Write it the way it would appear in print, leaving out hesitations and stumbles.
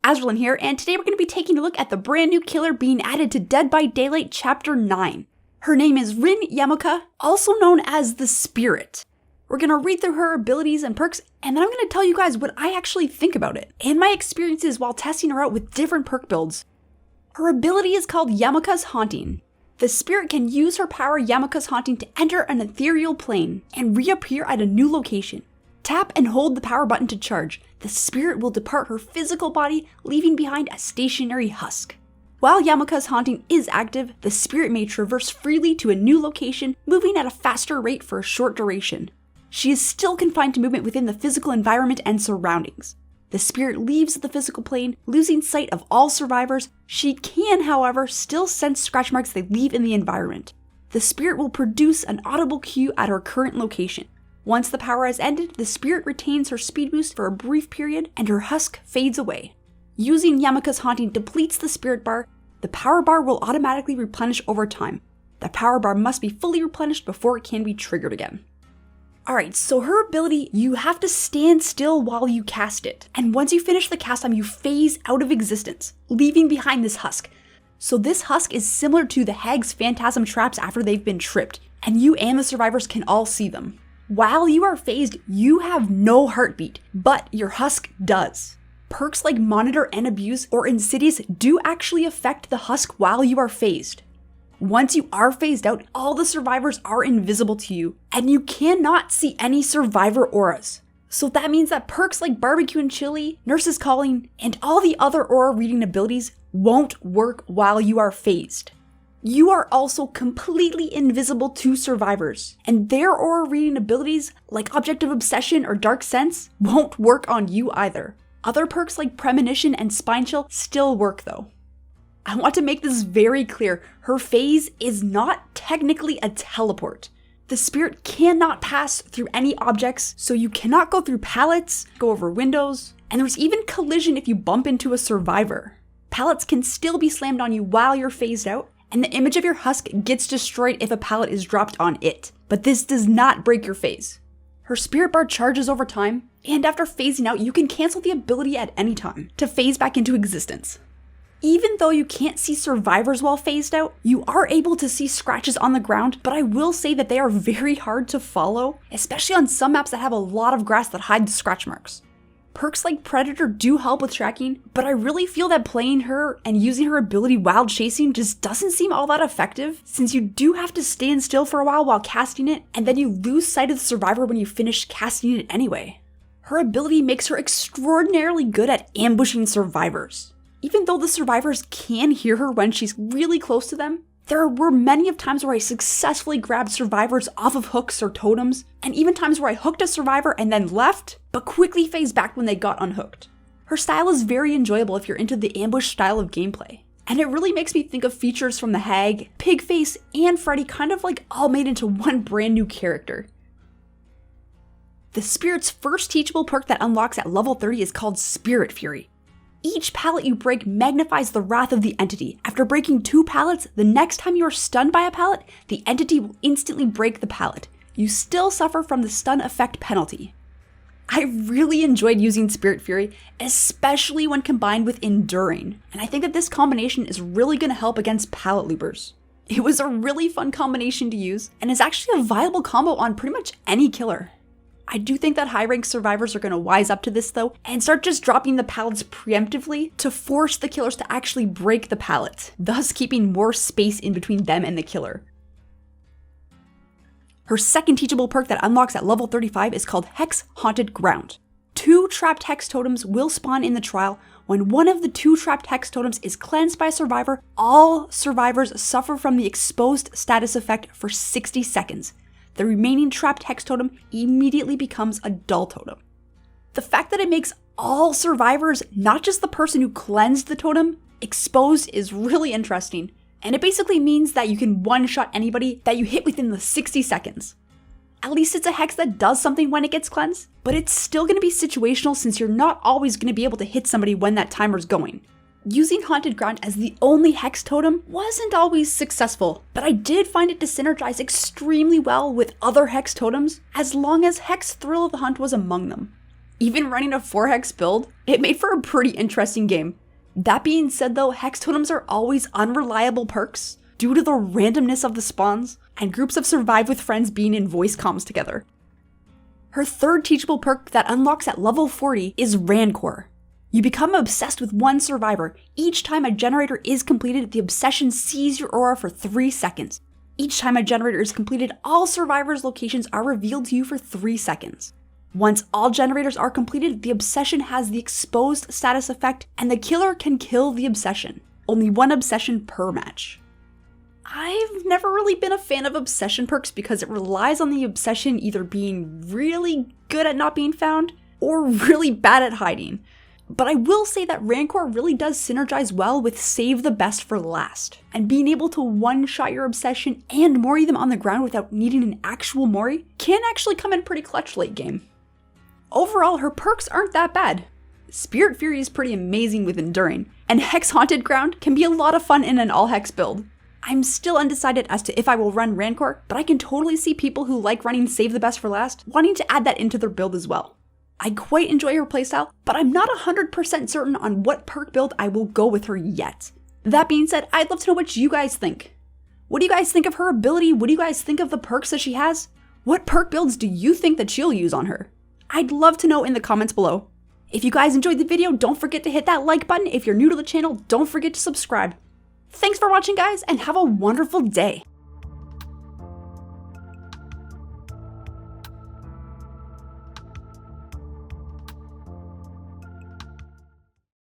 Azralynn here, and today we're going to be taking a look at the brand new killer being added to Dead by Daylight Chapter 9. Her name is yarmulkes, also known as the Spirit. We're going to read through her abilities and perks, and then I'm going to tell you guys what I actually think about it, and my experiences while testing her out with different perk builds. Her ability is called yarmulkes Haunting. The Spirit can use her power yarmulkes Haunting to enter an ethereal plane and reappear at a new location. Tap and hold the power button to charge. The Spirit will depart her physical body, leaving behind a stationary husk. While yarmulkes Haunting is active, the Spirit may traverse freely to a new location, moving at a faster rate for a short duration. She is still confined to movement within the physical environment and surroundings. The Spirit leaves the physical plane, losing sight of all survivors. She can, however, still sense scratch marks they leave in the environment. The Spirit will produce an audible cue at her current location. Once the power has ended, the Spirit retains her speed boost for a brief period, and her husk fades away. Using yarmulkes Haunting depletes the Spirit bar. The power bar will automatically replenish over time. The power bar must be fully replenished before it can be triggered again. Alright, so her ability, you have to stand still while you cast it. And once you finish the cast time, you phase out of existence, leaving behind this husk. So this husk is similar to the Hag's phantasm traps after they've been tripped, and you and the survivors can all see them. While you are phased, you have no heartbeat, but your husk does. Perks like Monitor and Abuse or Insidious do actually affect the husk while you are phased. Once you are phased out, all the survivors are invisible to you, and you cannot see any survivor auras. So that means that perks like Barbecue and Chili, Nurse's Calling, and all the other aura reading abilities won't work while you are phased. You are also completely invisible to survivors, and their aura reading abilities, like Object of Obsession or Dark Sense, won't work on you either. Other perks like Premonition and Spine Chill still work though. I want to make this very clear, her phase is not technically a teleport. The Spirit cannot pass through any objects, so you cannot go through pallets, go over windows, and there's even collision if you bump into a survivor. Pallets can still be slammed on you while you're phased out, and the image of your husk gets destroyed if a pallet is dropped on it, but this does not break your phase. Her Spirit bar charges over time, and after phasing out, you can cancel the ability at any time to phase back into existence. Even though you can't see survivors while phased out, you are able to see scratches on the ground, but I will say that they are very hard to follow, especially on some maps that have a lot of grass that hide the scratch marks. Perks like Predator do help with tracking, but I really feel that playing her and using her ability while chasing just doesn't seem all that effective, since you do have to stand still for a while casting it, and then you lose sight of the survivor when you finish casting it anyway. Her ability makes her extraordinarily good at ambushing survivors. Even though the survivors can hear her when she's really close to them, there were many of times where I successfully grabbed survivors off of hooks or totems, and even times where I hooked a survivor and then left, but quickly phased back when they got unhooked. Her style is very enjoyable if you're into the ambush style of gameplay, and it really makes me think of features from the Hag, Pigface, and Freddy kind of like all made into one brand new character. The Spirit's first teachable perk that unlocks at level 30 is called Spirit Fury. Each pallet you break magnifies the wrath of the entity. After breaking 2 pallets, the next time you are stunned by a pallet, the entity will instantly break the pallet. You still suffer from the stun effect penalty. I really enjoyed using Spirit Fury, especially when combined with Enduring, and I think that this combination is really going to help against pallet loopers. It was a really fun combination to use, and is actually a viable combo on pretty much any killer. I do think that high-rank survivors are going to wise up to this though, and start just dropping the pallets preemptively to force the killers to actually break the pallet, thus keeping more space in between them and the killer. Her second teachable perk that unlocks at level 35 is called Hex Haunted Ground. 2 trapped hex totems will spawn in the trial. When one of the 2 trapped hex totems is cleansed by a survivor, all survivors suffer from the exposed status effect for 60 seconds. The remaining trapped hex totem immediately becomes a dull totem. The fact that it makes all survivors, not just the person who cleansed the totem, exposed is really interesting, and it basically means that you can one-shot anybody that you hit within the 60 seconds. At least it's a hex that does something when it gets cleansed, but it's still going to be situational since you're not always going to be able to hit somebody when that timer's going. Using Haunted Ground as the only hex totem wasn't always successful, but I did find it to synergize extremely well with other hex totems as long as Hex Thrill of the Hunt was among them. Even running a 4-hex build, it made for a pretty interesting game. That being said though, hex totems are always unreliable perks due to the randomness of the spawns and groups of survive with friends being in voice comms together. Her third teachable perk that unlocks at level 40 is Rancor. You become obsessed with one survivor. Each time a generator is completed, the obsession sees your aura for 3 seconds. Each time a generator is completed, all survivors' locations are revealed to you for 3 seconds. Once all generators are completed, the obsession has the exposed status effect, and the killer can kill the obsession. Only one obsession per match. I've never really been a fan of obsession perks because it relies on the obsession either being really good at not being found or really bad at hiding. But I will say that Rancor really does synergize well with save the best for last, and being able to one-shot your obsession and mori them on the ground without needing an actual mori can actually come in pretty clutch late game. Overall, her perks aren't that bad. Spirit Fury is pretty amazing with Enduring, and Hex Haunted Ground can be a lot of fun in an all-hex build. I'm still undecided as to if I will run Rancor, but I can totally see people who like running Save the Best for Last wanting to add that into their build as well. I quite enjoy her playstyle, but I'm not 100% certain on what perk build I will go with her yet. That being said, I'd love to know what you guys think. What do you guys think of her ability? What do you guys think of the perks that she has? What perk builds do you think that she'll use on her? I'd love to know in the comments below. If you guys enjoyed the video, don't forget to hit that like button. If you're new to the channel, don't forget to subscribe. Thanks for watching, guys, and have a wonderful day.